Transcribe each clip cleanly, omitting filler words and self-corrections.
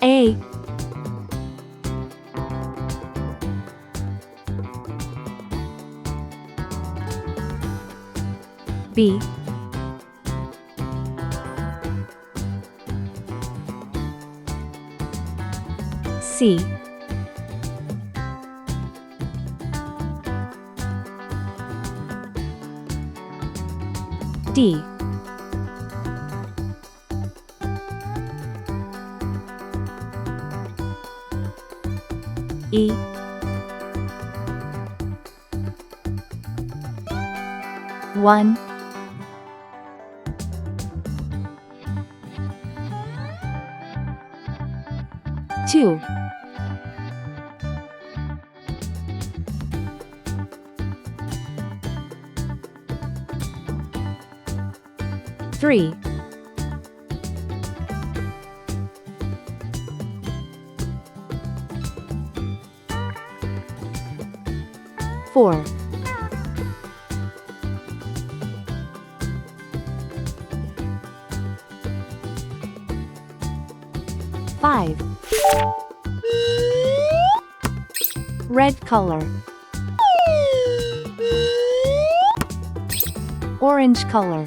A, B, C, D, E, one, two, three, four, five, red color, orange color,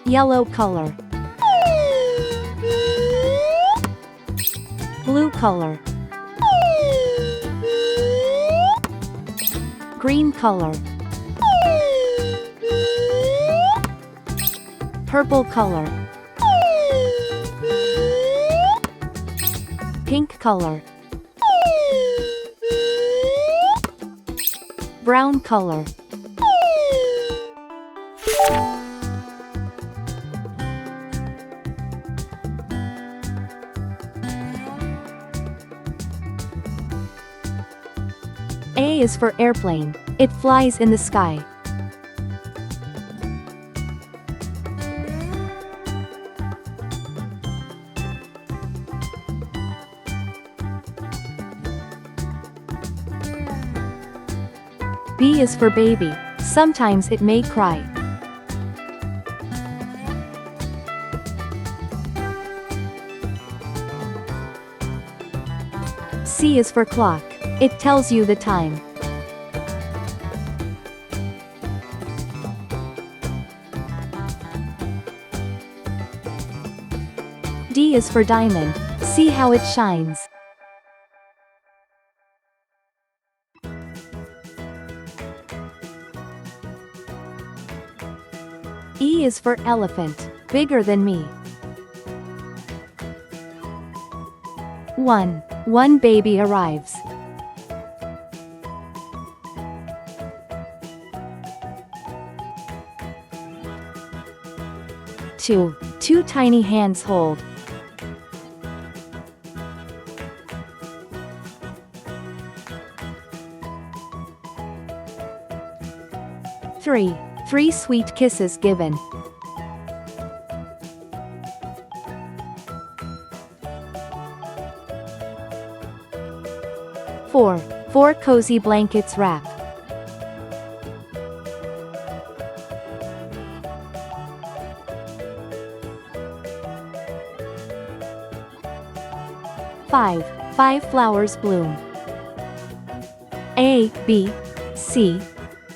yellow color, blue color, green color, purple color, pink color, brown color. A is for airplane. It flies in the sky. B is for baby. Sometimes it may cry. C is for clock. It tells you the time. D is for diamond. See how it shines. E is for elephant. Bigger than me. One baby arrives. Two tiny hands hold. Three sweet kisses given. Four cozy blankets wrap. Five flowers bloom. A, B, C,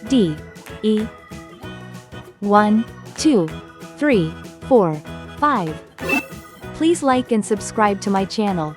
D, E. 1, 2, 3, 4, 5. Please like and subscribe to my channel.